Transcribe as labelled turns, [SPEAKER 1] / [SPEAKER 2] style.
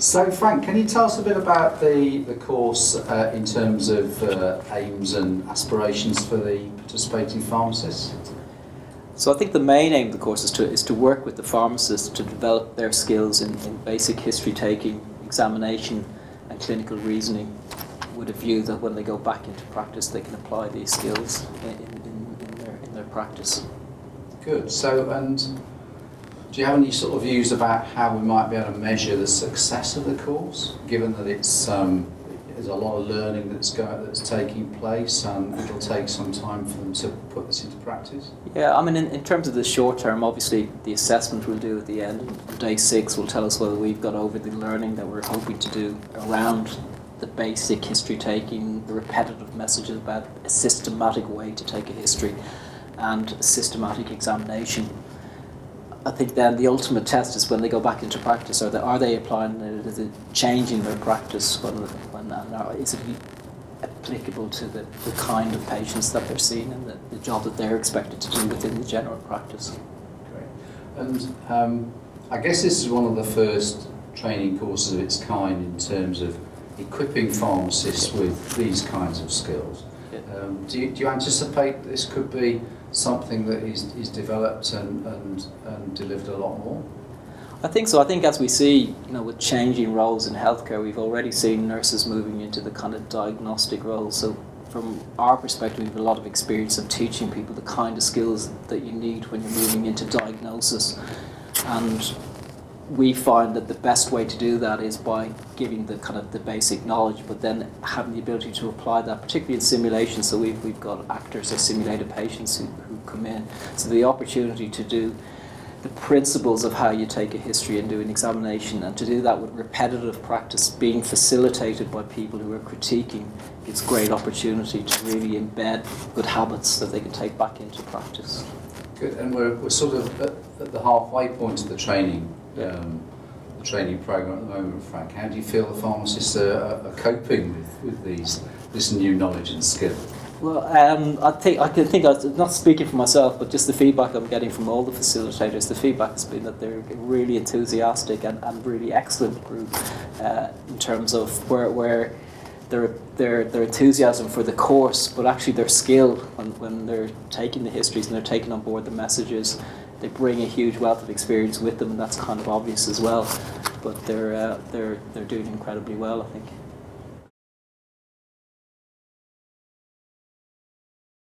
[SPEAKER 1] So Frank, can you tell us a bit about the course in terms of aims and aspirations for the participating pharmacists?
[SPEAKER 2] So I think the main aim of the course is to work with the pharmacists to develop their skills in basic history taking, examination and clinical reasoning, with a view that when they go back into practice they can apply these skills in their practice.
[SPEAKER 1] Good. So, and do you have any sort of views about how we might be able to measure the success of the course, given that it's there's a lot of learning that's taking place, and it'll take some time for them to put this into practice?
[SPEAKER 2] Yeah, I mean, in terms of the short term, obviously the assessment we'll do at the end on day 6 will tell us whether we've got over the learning that we're hoping to do around the basic history taking, the repetitive messages about a systematic way to take a history and a systematic examination. I think then the ultimate test is when they go back into practice. Are they applying it? Is it changing their practice? Is it applicable to the kind of patients that they're seeing and the job that they're expected to do within the general practice?
[SPEAKER 1] Great. And I guess this is one of the first training courses of its kind in terms of equipping pharmacists with these kinds of skills. Do you anticipate this could be something that is developed and delivered a lot more?
[SPEAKER 2] I think so. I think as we see, with changing roles in healthcare, we've already seen nurses moving into the kind of diagnostic roles. So from our perspective, we have a lot of experience of teaching people the kind of skills that you need when you're moving into diagnosis. And we find that the best way to do that is by giving the kind of the basic knowledge, but then having the ability to apply that, particularly in simulation. So we've got actors or simulated patients who come in. So the opportunity to do the principles of how you take a history and do an examination, and to do that with repetitive practice being facilitated by people who are critiquing, gives great opportunity to really embed good habits that they can take back into practice.
[SPEAKER 1] Good. And we're sort of at the halfway point of the training program at the moment, Frank. How do you feel the pharmacists are coping with this new knowledge and skill?
[SPEAKER 2] Well, I'm not speaking for myself, but just the feedback I'm getting from all the facilitators, the feedback has been that they're a really enthusiastic and really excellent group in terms of where their enthusiasm for the course, but actually their skill when they're taking the histories and they're taking on board the messages. They bring a huge wealth of experience with them, and that's kind of obvious as well. But they're doing incredibly well, I think.